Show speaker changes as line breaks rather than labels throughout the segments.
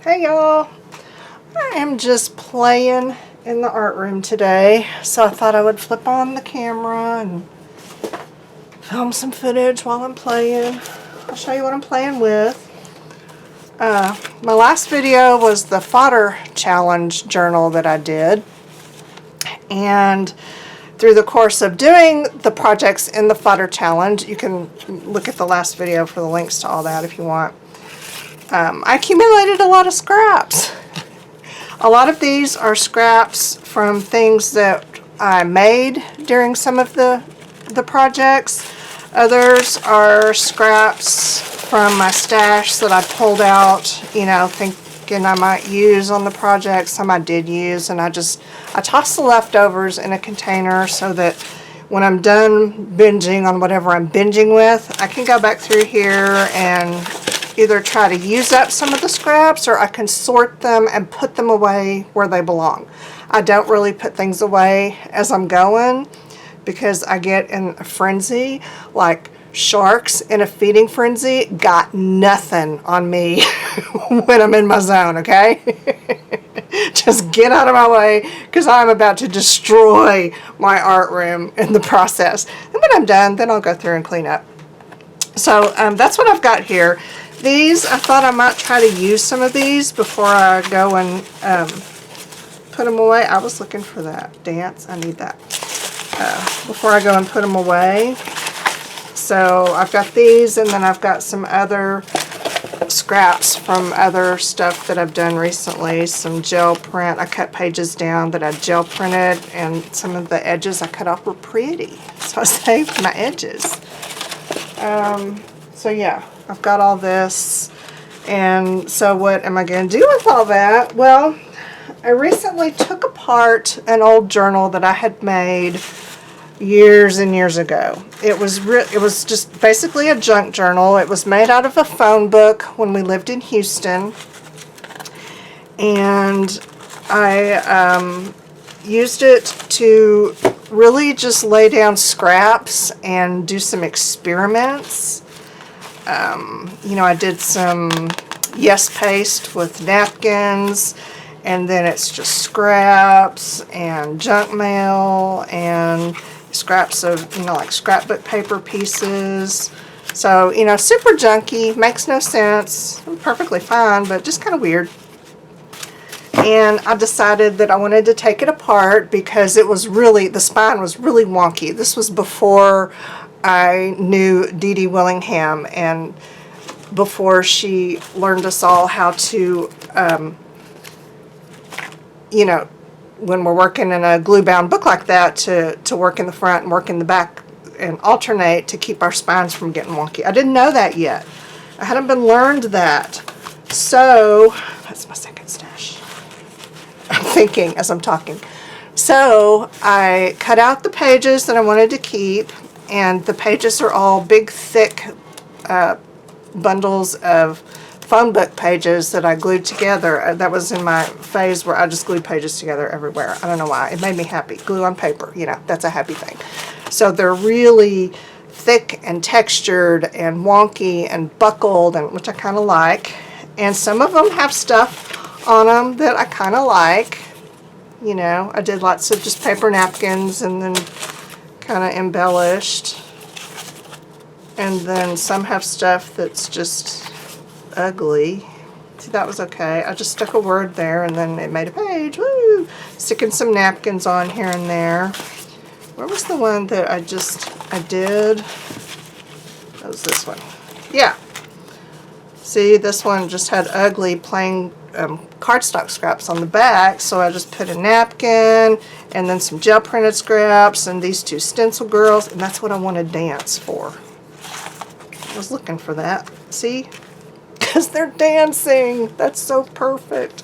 Hey y'all, I am just playing in the art room today, so I thought I would flip on the camera and film some footage while I'm playing. I'll show you what I'm playing with. My last video was the fodder challenge journal that I did, and through the course of doing the projects in the fodder challenge, you can look at the last video for the links to all that if you want. I accumulated a lot of scraps. A lot of these are scraps from things that I made during some of the projects. Others are scraps from my stash that I pulled out, you know, thinking I might use on the project. Some I did use, and I toss the leftovers in a container so that when I'm done binging on whatever I'm binging with, I can go back through here and either try to use up some of the scraps, or I can sort them and put them away where they belong. I don't really put things away as I'm going because I get in a frenzy, like sharks in a feeding frenzy. Got nothing on me when I'm in my zone, okay? Just get out of my way because I'm about to destroy my art room in the process. And when I'm done, then I'll go through and clean up. So that's what I've got here. These, I thought I might try to use some of these before I go and put them away. I was looking for that dance. I need that. Before I go and put them away. So I've got these, and then I've got some other scraps from other stuff that I've done recently. Some gel print. I cut pages down that I gel printed, and some of the edges I cut off were pretty. So I saved my edges. So yeah, I've got all this, and so what am I going to do with all that? Well, I recently took apart an old journal that I had made years and years ago. It was just basically a junk journal. It was made out of a phone book when we lived in Houston, and I used it to really just lay down scraps and do some experiments. You know, I did some Yes paste with napkins, and then it's just scraps and junk mail and scraps of, you know, like scrapbook paper pieces. So, you know, super junky, makes no sense, perfectly fine, but just kind of weird. And I decided that I wanted to take it apart because it was really, the spine was really wonky. This was before I knew Dee Dee Willingham, and before she learned us all how to, you know, when we're working in a glue-bound book like that, to work in the front and work in the back and alternate to keep our spines from getting wonky. I didn't know that yet. I hadn't been learned that. So, that's my second stash. I'm thinking as I'm talking. So, I cut out the pages that I wanted to keep, and the pages are all big, thick bundles of phone book pages that I glued together. That was in my phase where I just glued pages together everywhere. I don't know why. It made me happy. Glue on paper, you know, that's a happy thing. So they're really thick and textured and wonky and buckled, and which I kind of like. And some of them have stuff on them that I kind of like. You know, I did lots of just paper napkins and then kind of embellished. And then some have stuff that's just ugly. See, that was okay. I just stuck a word there and then it made a page. Woo! Sticking some napkins on here and there. Where was the one that I did? That was this one. Yeah. See, this one just had ugly plain cardstock scraps on the back, so I just put a napkin and then some gel printed scraps and these two stencil girls, and that's what I want to dance for. I was looking for that. See? Because they're dancing. That's so perfect.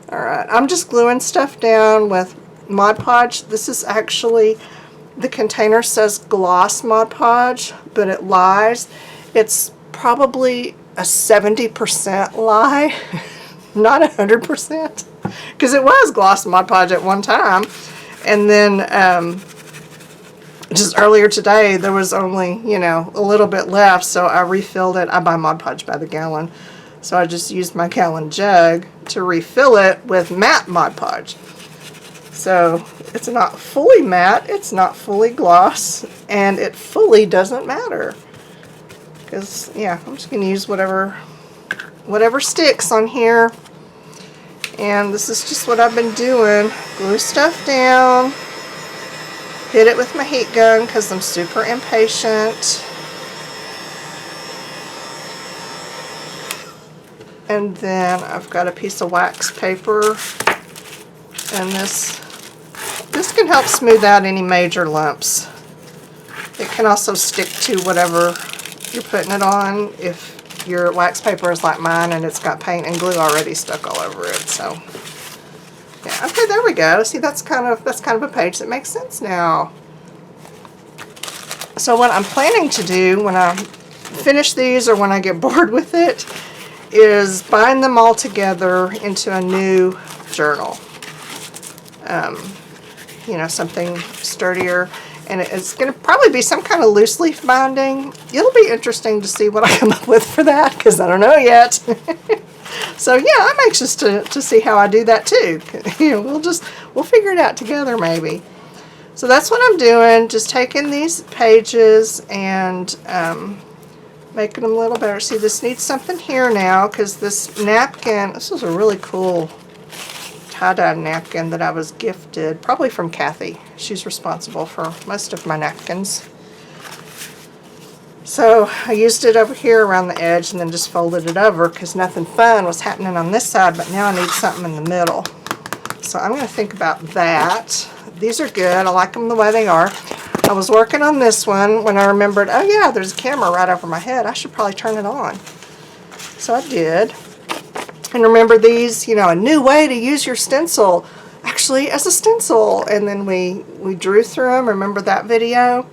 Alright, I'm just gluing stuff down with Mod Podge. This is actually, the container says gloss Mod Podge, but it lies. It's probably a 70% lie, not 100%, because it was gloss Mod Podge at one time, and then just earlier today there was only, you know, a little bit left, so I refilled it. I buy Mod Podge by the gallon, So I just used my gallon jug to refill it with matte Mod Podge. So it's not fully matte, it's not fully gloss, and it fully doesn't matter. Because, yeah, I'm just going to use whatever sticks on here. And this is just what I've been doing. Glue stuff down. Hit it with my heat gun because I'm super impatient. And then I've got a piece of wax paper. And this can help smooth out any major lumps. It can also stick to whatever you're putting it on if your wax paper is like mine and it's got paint and glue already stuck all over it. So yeah, okay, there we go. See, that's kind of a page that makes sense now. So what I'm planning to do when I finish these or when I get bored with it is bind them all together into a new journal. You know, something sturdier. And it's going to probably be some kind of loose leaf binding. It'll be interesting to see what I come up with for that, because I don't know yet. So yeah, I'm anxious to see how I do that too. You know, we'll figure it out together maybe. So that's what I'm doing, just taking these pages and making them a little better. See, this needs something here now, because this napkin, this was a really cool tie-dye napkin that I was gifted, probably from Kathy. She's responsible for most of my napkins. So I used it over here around the edge and then just folded it over because nothing fun was happening on this side, but now I need something in the middle. So I'm going to think about that. These are good. I like them the way they are. I was working on this one when I remembered, oh yeah, there's a camera right over my head. I should probably turn it on. So I did. And remember these, you know, a new way to use your stencil, actually as a stencil. And then we drew through them. Remember that video?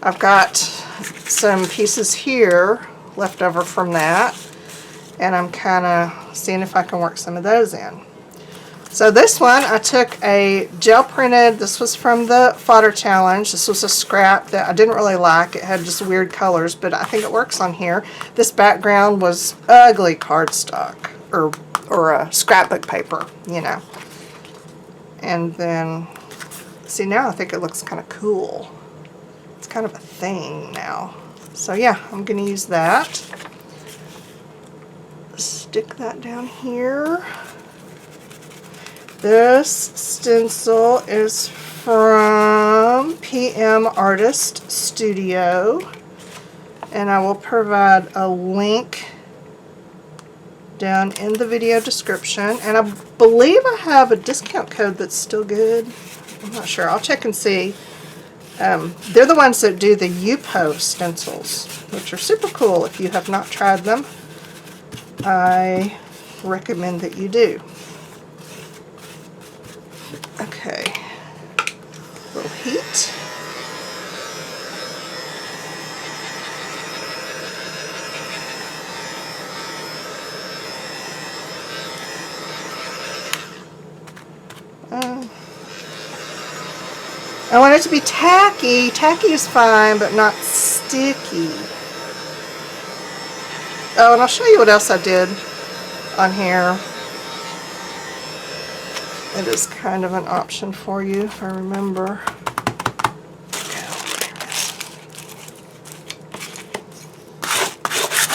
I've got some pieces here left over from that. And I'm kind of seeing if I can work some of those in. So this one, I took a gel printed, this was from the Fodder Challenge. This was a scrap that I didn't really like. It had just weird colors, but I think it works on here. This background was ugly cardstock, or a scrapbook paper, you know. And then, see, now I think it looks kind of cool. It's kind of a thing now. So yeah, I'm going to use that. Stick that down here. This stencil is from PM Artist Studio, and I will provide a link down in the video description. And I believe I have a discount code that's still good. I'm not sure. I'll check and see. They're the ones that do the UPO stencils, which are super cool. If you have not tried them, I recommend that you do. Okay, a little heat. I want it to be tacky. Tacky is fine, but not sticky. Oh, and I'll show you what else I did on here. It is kind of an option for you, if I remember.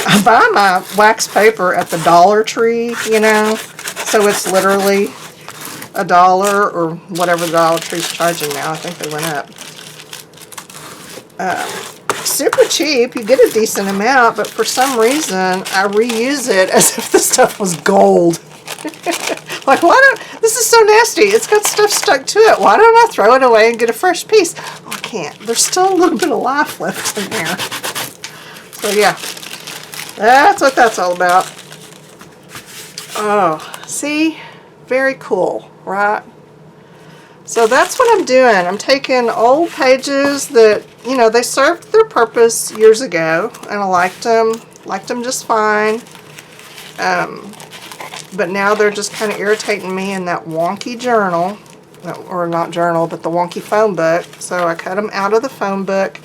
I buy my wax paper at the Dollar Tree, you know, so it's literally $1 or whatever the Dollar Tree's charging now. I think they went up. Super cheap. You get a decent amount, but for some reason I reuse it as if the stuff was gold. Like, why don't, this is so nasty. It's got stuff stuck to it. Why don't I throw it away and get a fresh piece? Oh, I can't. There's still a little bit of life left in there. So yeah, that's what that's all about. Oh, see? Very cool, right? So that's what I'm doing. I'm taking old pages that, you know, they served their purpose years ago, and I liked them just fine. But now they're just kind of irritating me in that wonky journal, or not journal, but the wonky phone book. So I cut them out of the phone book,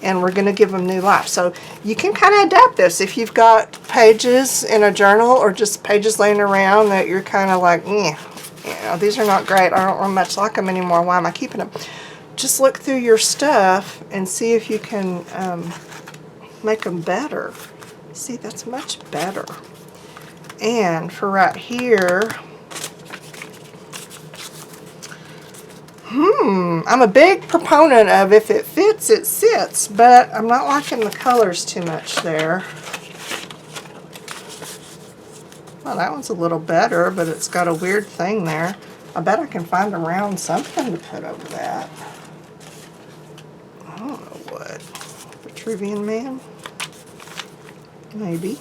and we're going to give them new life. So you can kind of adapt this. If you've got pages in a journal or just pages laying around that you're kind of like, these are not great, I don't much like them anymore, why am I keeping them? Just look through your stuff and see if you can make them better. See, that's much better. And for right here, I'm a big proponent of if it fits, it sits, but I'm not liking the colors too much there. Well, that one's a little better, but it's got a weird thing there. I bet I can find a round something to put over that. I don't know what. Vitruvian Man? Maybe.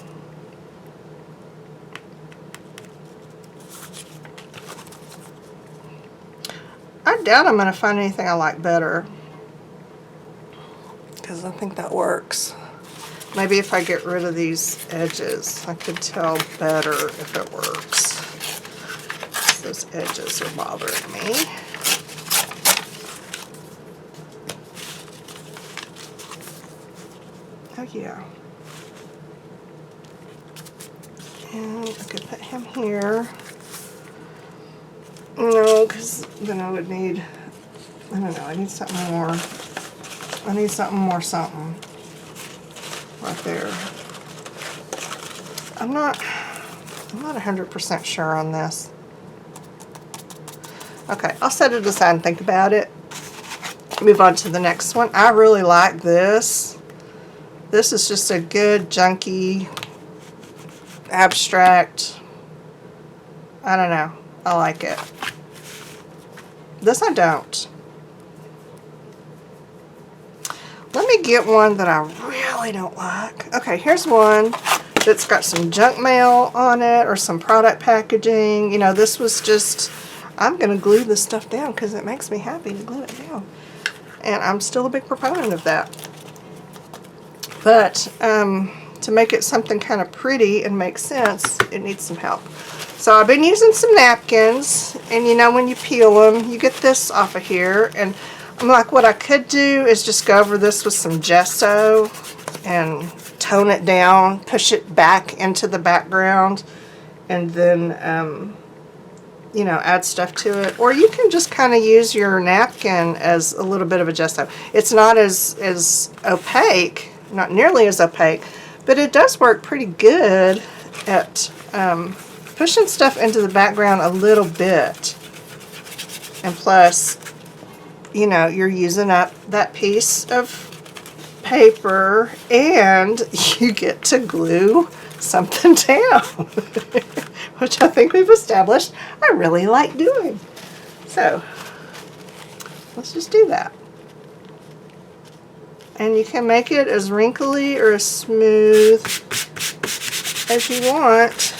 I doubt I'm going to find anything I like better, because I think that works. Maybe if I get rid of these edges, I could tell better if it works. Those edges are bothering me. Oh yeah. And I could put him here. No, because then I would need, I don't know, I need something more. I need something more something right there. I'm not 100% sure on this. Okay, I'll set it aside and think about it. Move on to the next one. I really like this. This is just a good junky abstract. I don't know. I like it. This I don't. Let me get one that I really don't like. Okay, here's one that's got some junk mail on it or some product packaging. You know, this was just, I'm going to glue this stuff down because it makes me happy to glue it down. And I'm still a big proponent of that. But to make it something kind of pretty and make sense, it needs some help. So I've been using some napkins, and you know, when you peel them, you get this off of here, and I'm like, what I could do is just go over this with some gesso and tone it down, push it back into the background, and then you know, add stuff to it. Or you can just kind of use your napkin as a little bit of a gesso. It's not as opaque, not nearly as opaque, but it does work pretty good at pushing stuff into the background a little bit. And plus, you know, you're using up that piece of paper and you get to glue something down, which I think we've established I really like doing. So let's just do that. And you can make it as wrinkly or as smooth as you want.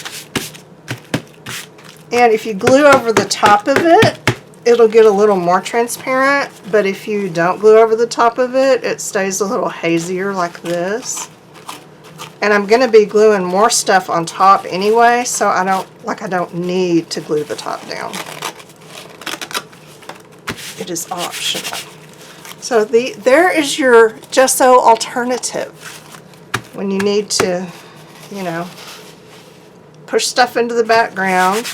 And if you glue over the top of it, it'll get a little more transparent, but if you don't glue over the top of it, it stays a little hazier like this. And I'm going to be gluing more stuff on top anyway, so I don't need to glue the top down. It is optional. So there is your gesso alternative when you need to, you know, push stuff into the background.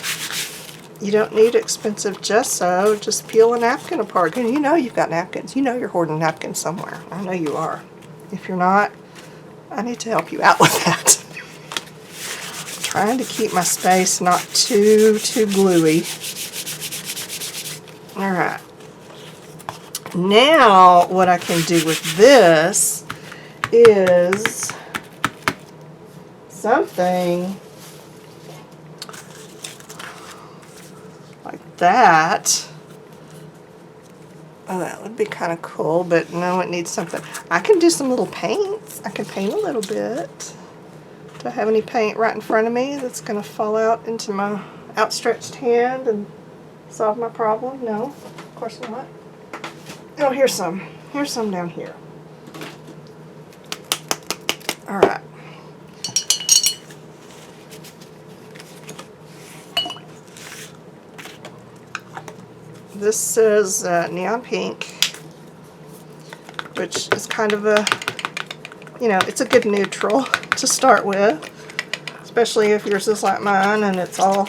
You don't need expensive gesso. Just peel a napkin apart. And you know you've got napkins. You know you're hoarding napkins somewhere. I know you are. If you're not, I need to help you out with that. I'm trying to keep my space not too gluey. Alright. Now what I can do with this is something like that. Oh, that would be kind of cool, but no, it needs something. I can do some little paints. I can paint a little bit. Do I have any paint right in front of me that's going to fall out into my outstretched hand and solve my problem? No, of course not. Oh, here's some. Here's some down here. All right. This says neon pink which is kind of a, you know, it's a good neutral to start with, especially if yours is like mine and it's all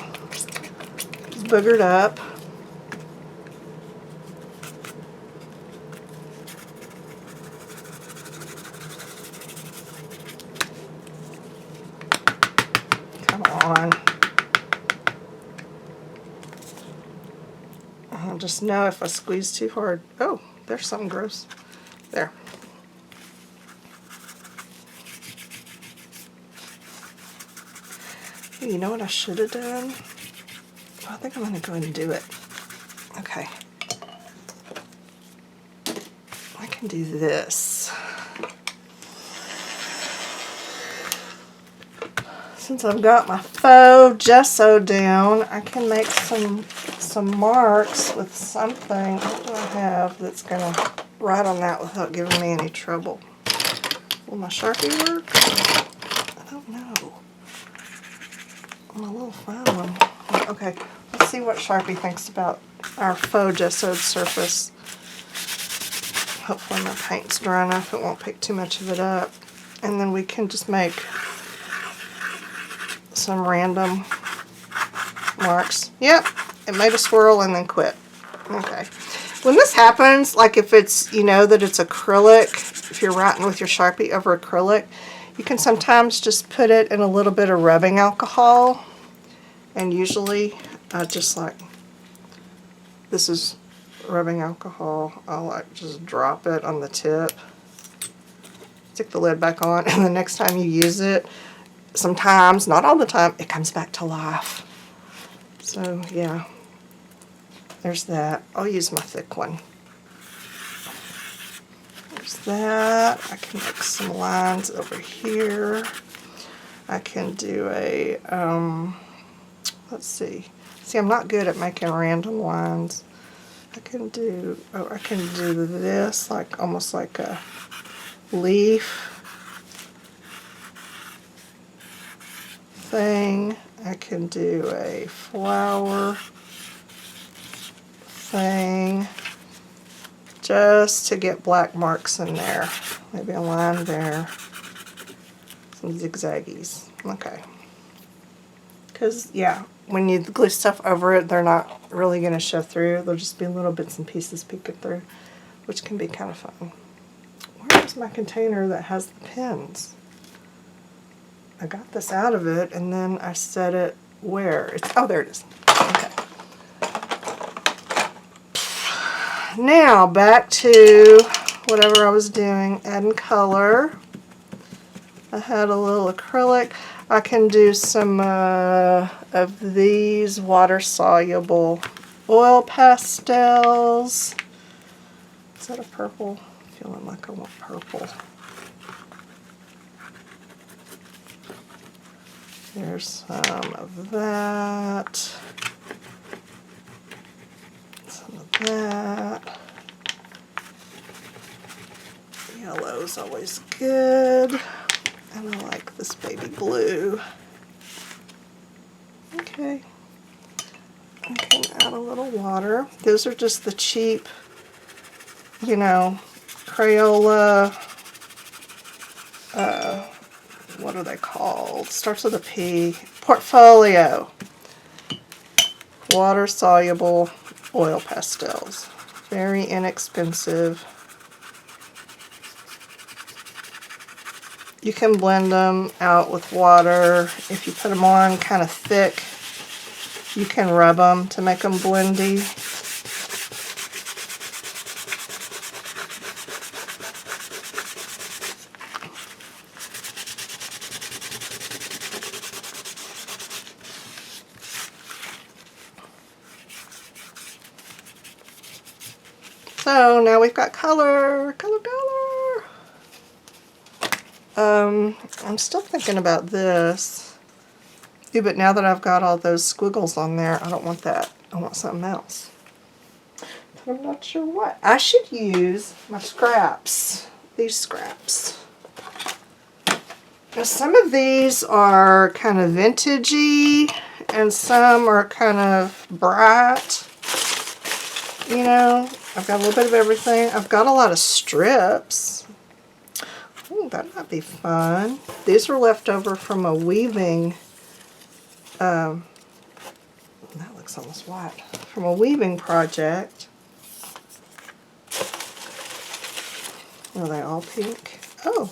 boogered up. Come on. I just know if I squeeze too hard. Oh, there's something gross. There. You know what I should have done? Well, I think I'm going to go ahead and do it. Okay. I can do this. Since I've got my faux gesso down, I can make some marks with something. What do I have that's going to write on that without giving me any trouble? Will my Sharpie work? I don't know. My little fine one. Okay, let's see what Sharpie thinks about our faux gessoed surface. Hopefully my paint's dry enough, it won't pick too much of it up. And then we can just make some random marks. Yep, it made a swirl and then quit. Okay. When this happens, like if it's, you know that it's acrylic, if you're writing with your Sharpie over acrylic, you can sometimes just put it in a little bit of rubbing alcohol. And usually I just like, this is rubbing alcohol, I'll like just drop it on the tip, stick the lid back on, and the next time you use it, sometimes, not all the time, it comes back to life. So yeah, there's that. I'll use my thick one. There's that. I can make some lines over here. I can do a, let's see. See, I'm not good at making random lines. I can do this, like almost like a leaf thing. I can do a flower thing just to get black marks in there. Maybe a line there. Some zigzaggies. Okay. Because, yeah, when you glue stuff over it, they're not really going to show through. They'll just be little bits and pieces peeking through, which can be kind of fun. Where is my container that has the pins? I got this out of it, and then I set it where? It's, oh, there it is. Okay. Now, back to whatever I was doing, adding color. I had a little acrylic. I can do some of these water-soluble oil pastels. Is that a purple? I'm feeling like I want purple. There's some of that. Some of that. Yellow's always good. And I like this baby blue. Okay. I can add a little water. Those are just the cheap, you know, Crayola, what are they called? Starts with a P. Portfolio. Water-soluble oil pastels. Very inexpensive. You can blend them out with water. If you put them on kind of thick, you can rub them to make them blendy. So now we've got color, color, color. I'm still thinking about this. Yeah, but now that I've got all those squiggles on there, I don't want that. I want something else. But I'm not sure what. I should use my scraps. These scraps. Now some of these are kind of vintagey and some are kind of bright. You know, I've got a little bit of everything. I've got a lot of strips. Ooh, that might be fun. These were left over from a weaving, that looks almost white, from a weaving project. Are they all pink? Oh.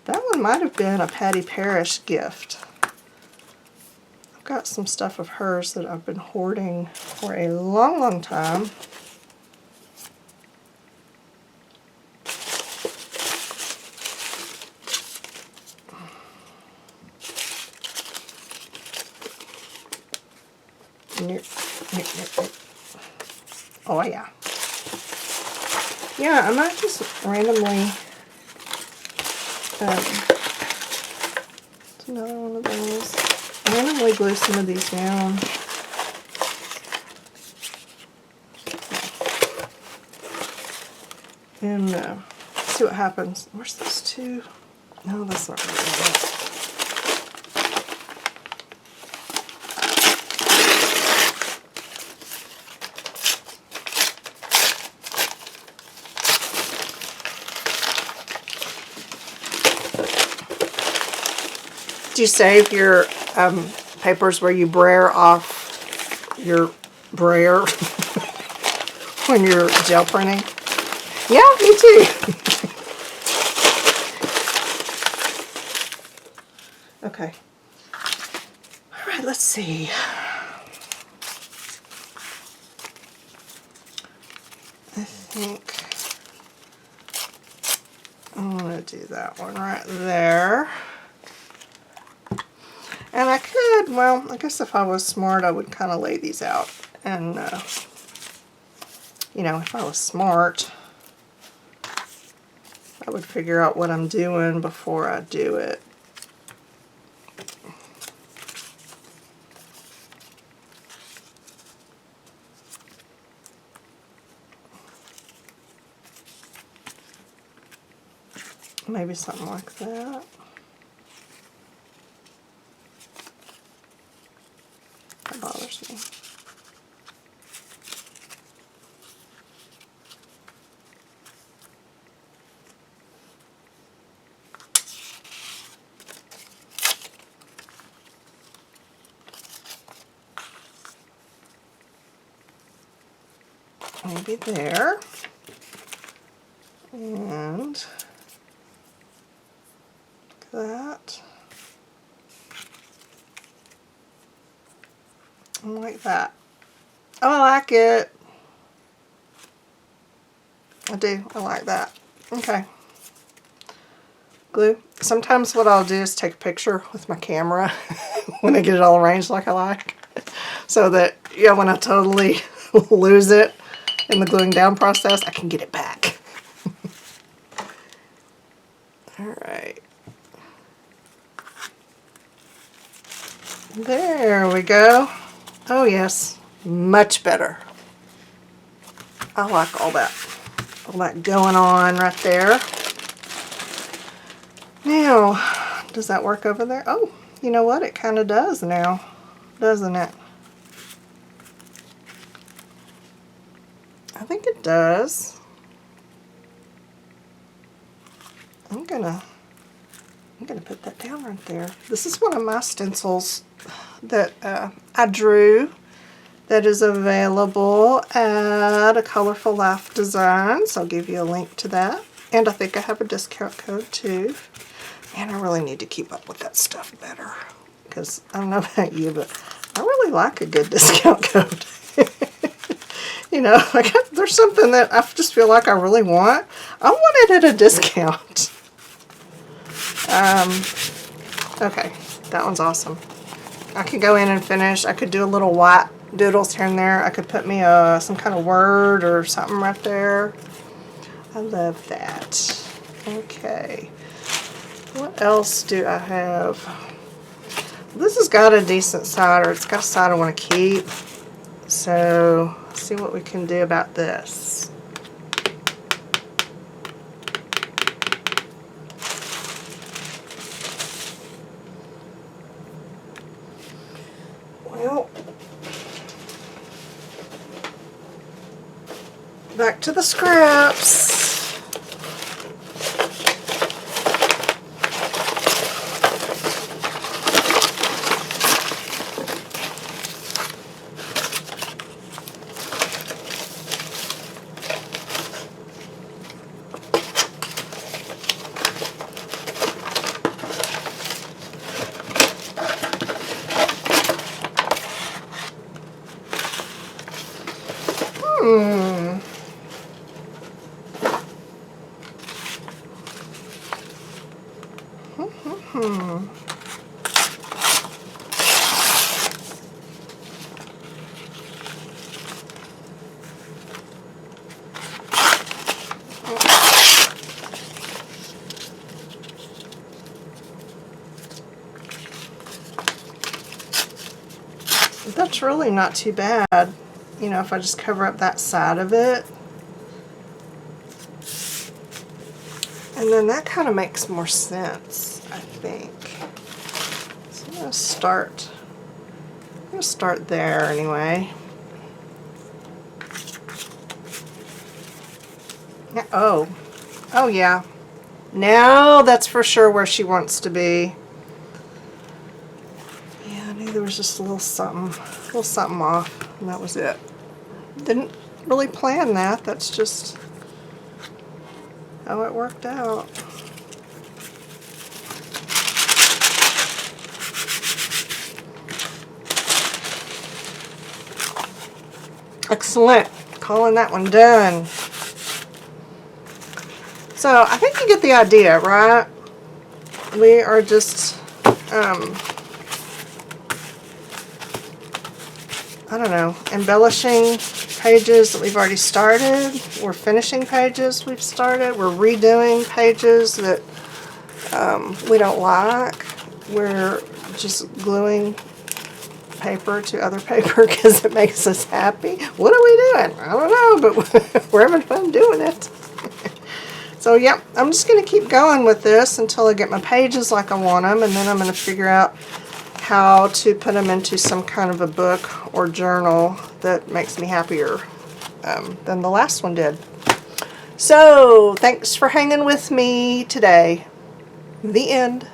That one might have been a Patty Parrish gift. I've got some stuff of hers that I've been hoarding for a long, long time. Oh yeah. Yeah, I might just randomly, it's another one of those, randomly glue some of these down. And see what happens. Where's those two? No, that's not really it. Do you save your papers where you brayer off your brayer when you're gel printing? Yeah, me too. Okay. All right, let's see. I think I'm going to do that one right there. And I could, well, I guess if I was smart, I would kind of lay these out. And, you know, if I was smart, I would figure out what I'm doing before I do it. Maybe something like that. That bothers me. Maybe there. And that. Like that. Oh, I like it. I do. I like that. Okay. Glue. Sometimes what I'll do is take a picture with my camera when I get it all arranged like I like. So that, yeah, when I totally lose it in the gluing down process, I can get it back. Alright. There we go. Oh yes, much better. I like all that going on right there. Now, does that work over there? Oh, you know what? It kind of does now, doesn't it? I think it does. I'm gonna put that down right there. This is one of my stencils that I drew that is available at A Colorful Life Designs. I'll give you a link to that. And I think I have a discount code too. And I really need to keep up with that stuff better. Because I don't know about you, but I really like a good discount code. You know, like there's something that I just feel like I really want. I want it at a discount. Okay, that one's awesome. I could go in and finish. I could do a little white doodles here and there. I could put me some kind of word or something right there. I love that. Okay. What else do I have? This has got a decent side, or it's got a side I want to keep. So, let's see what we can do about this. Well, back to the scraps. That's really not too bad, you know, if I just cover up that side of it. And then that kind of makes more sense, I think. So I'm going to start there anyway. Oh yeah. Now that's for sure where she wants to be. Yeah, I knew there was just a little something off, and that was it. Didn't really plan that. That's just how it worked out. Excellent. Calling that one done. So I think you get the idea, right? We are just, I don't know, embellishing pages that we've already started. We're finishing pages we've started. We're redoing pages that we don't like. We're just gluing paper to other paper because it makes us happy. What are we doing? I don't know, but we're having fun doing it. So yep, I'm just going to keep going with this until I get my pages like I want them, and then I'm going to figure out how to put them into some kind of a book or journal that makes me happier than the last one did. So thanks for hanging with me today. The end.